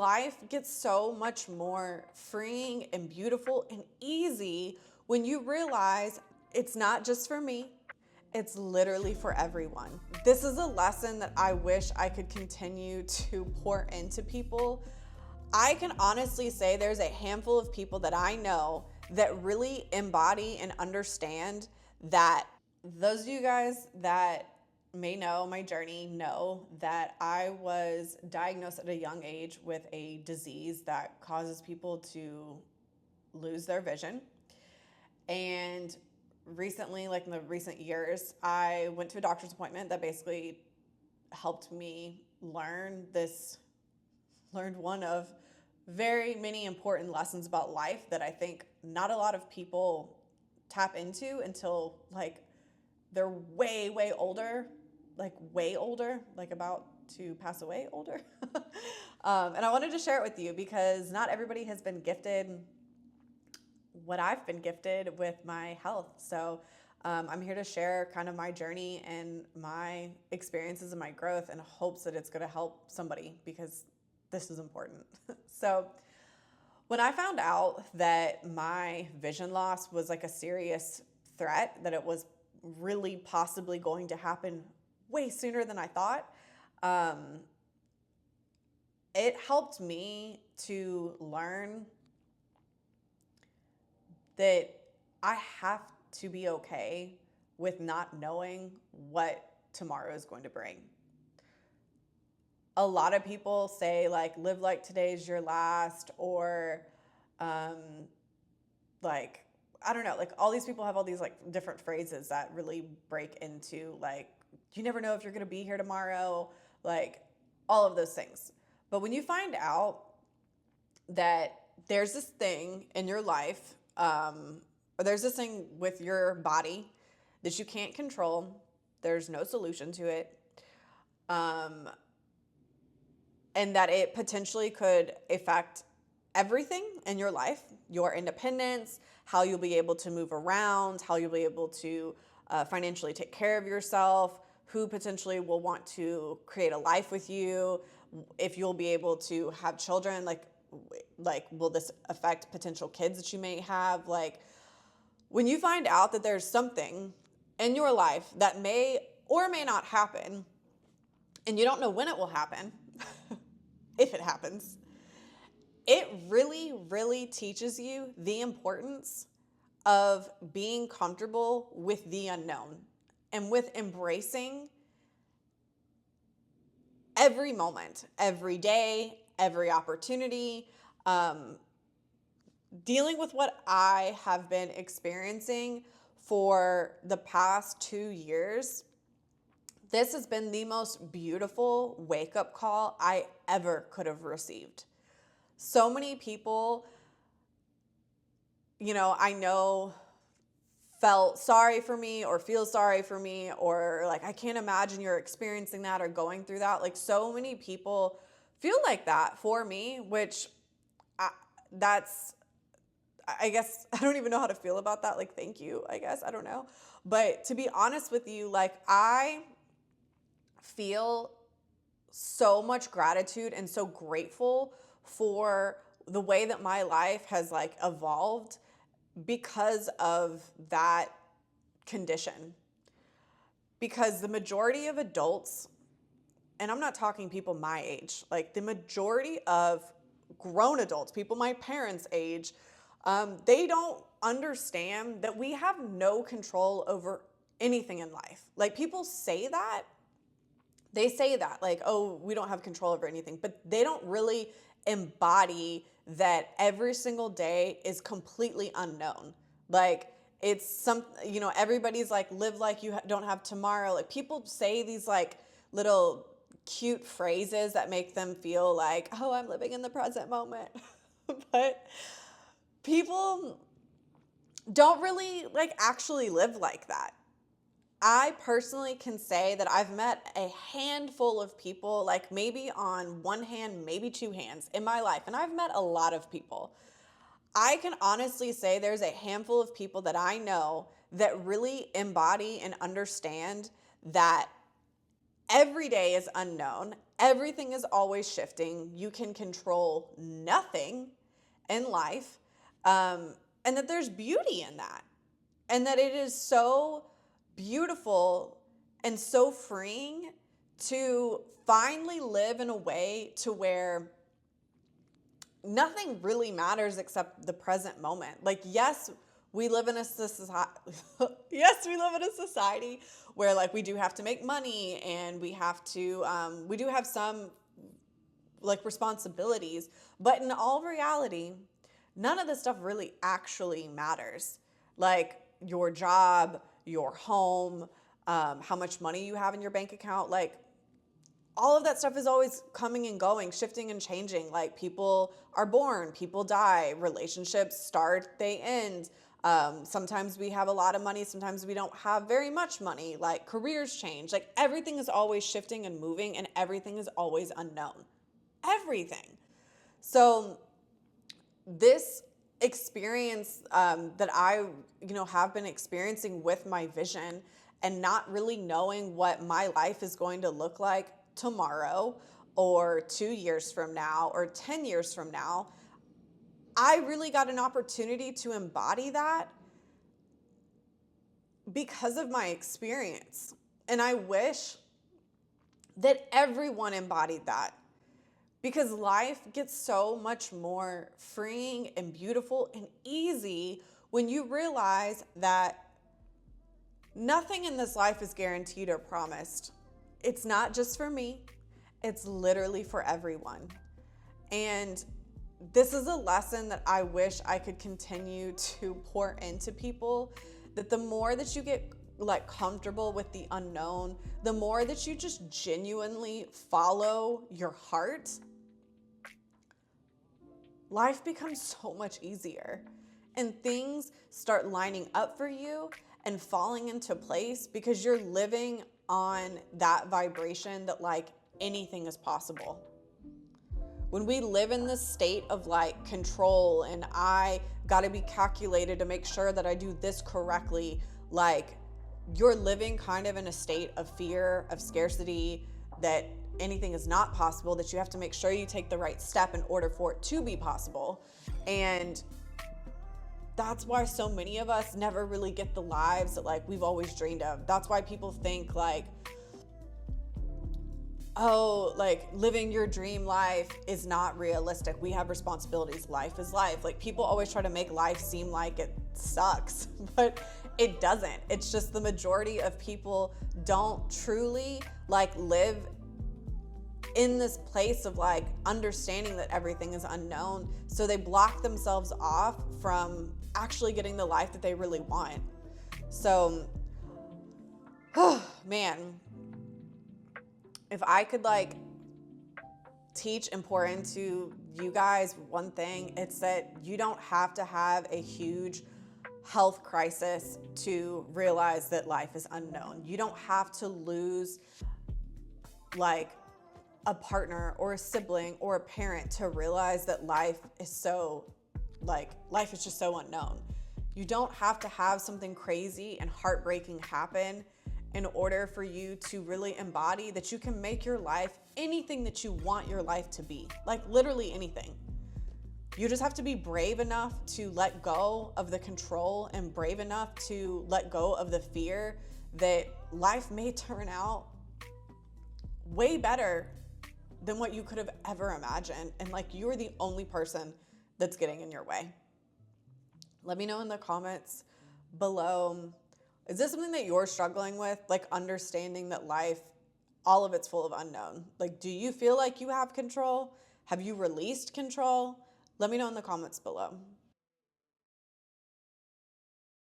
Life gets so much more freeing and beautiful and easy when you realize it's not just for me, it's literally for everyone. This is a lesson that I wish I could continue to pour into people. I can honestly say there's a handful of people that I know that really embody and understand that. Those of you guys that may know my journey know that I was diagnosed at a young age with a disease that causes people to lose their vision. And recently, like in the recent years, I went to a doctor's appointment that basically helped me learned one of very many important lessons about life that I think not a lot of people tap into until like they're way older, like about to pass away older. And I wanted to share it with you because not everybody has been gifted what I've been gifted with my health. So I'm here to share kind of my journey and my experiences and my growth in hopes that it's going to help somebody because this is important. So when I found out that my vision loss was like a serious threat, that it was really possibly going to happen way sooner than I thought, it helped me to learn that I have to be okay with not knowing what tomorrow is going to bring. A lot of people say like, live like today's your last, or like, I don't know, like all these people have all these like different phrases that really break into like, you never know if you're going to be here tomorrow, like all of those things. But when you find out that there's this thing in your life, or there's this thing with your body that you can't control, there's no solution to it, and that it potentially could affect everything in your life, your independence, how you'll be able to move around, how you'll be able to financially take care of yourself, who potentially will want to create a life with you, if you'll be able to have children, like will this affect potential kids that you may have? Like when you find out that there's something in your life that may or may not happen, and you don't know when it will happen, if it happens, it really, really teaches you the importance of being comfortable with the unknown and with embracing every moment, every day, every opportunity. Dealing with what I have been experiencing for the past 2 years, this has been the most beautiful wake-up call I ever could have received. So many people, I know felt sorry for me or feel sorry for me, or like, I can't imagine you're experiencing that or going through that. Like so many people feel like that for me, which I guess I don't even know how to feel about that. Like, thank you, I guess. I don't know. But to be honest with you, like I feel so much gratitude and so grateful for the way that my life has like evolved because of that condition. Because the majority of adults, and I'm not talking people my age, like the majority of grown adults, people my parents' age, they don't understand that we have no control over anything in life. Like people say that, like, oh, we don't have control over anything, but they don't really embody that every single day is completely unknown. Like it's everybody's like, live like you don't have tomorrow. Like people say these like little cute phrases that make them feel like, oh, I'm living in the present moment. But people don't really like actually live like that. I personally can say that I've met a handful of people, like maybe on one hand, maybe two hands in my life, and I've met a lot of people. I can honestly say there's a handful of people that I know that really embody and understand that every day is unknown. everything is always shifting. You can control nothing in life. And that there's beauty in that. And that it is so beautiful and so freeing to finally live in a way to where nothing really matters except the present moment. Like, yes, we live in a society. Yes, we live in a society where like we do have to make money and we have to we do have some like responsibilities, but in all reality, none of this stuff really actually matters. Like your job, your home, how much money you have in your bank account, like all of that stuff is always coming and going, shifting and changing. Like people are born, people die, relationships start, they end. Sometimes we have a lot of money, sometimes we don't have very much money. Like careers change. Like everything is always shifting and moving, and everything is always unknown. Everything. So this experience that I, have been experiencing with my vision and not really knowing what my life is going to look like tomorrow or 2 years from now or 10 years from now, I really got an opportunity to embody that because of my experience. And I wish that everyone embodied that, because life gets so much more freeing and beautiful and easy when you realize that nothing in this life is guaranteed or promised. It's not just for me. It's literally for everyone. And this is a lesson that I wish I could continue to pour into people, that the more that you get like comfortable with the unknown, the more that you just genuinely follow your heart, life becomes so much easier and things start lining up for you and falling into place because you're living on that vibration that like anything is possible. When we live in this state of like control and I got to be calculated to make sure that I do this correctly, like you're living kind of in a state of fear, of scarcity, that anything is not possible, that you have to make sure you take the right step in order for it to be possible. And that's why so many of us never really get the lives that like we've always dreamed of. That's why people think like, oh, like living your dream life is not realistic. We have responsibilities. Life is life. Like people always try to make life seem like it sucks, but it doesn't. It's just the majority of people don't truly like live in this place of like understanding that everything is unknown. So they block themselves off from actually getting the life that they really want. So, man, if I could like teach and pour into you guys one thing, it's that you don't have to have a huge health crisis to realize that life is unknown. You don't have to lose like a partner or a sibling or a parent to realize that life is just so unknown. You don't have to have something crazy and heartbreaking happen in order for you to really embody that you can make your life anything that you want your life to be. Like literally anything. You just have to be brave enough to let go of the control and brave enough to let go of the fear that life may turn out way better than what you could have ever imagined. And like you're the only person that's getting in your way. Let me know in the comments below. Is this something that you're struggling with? Like understanding that life, all of it's full of unknown. Like, do you feel like you have control? Have you released control? Let me know in the comments below.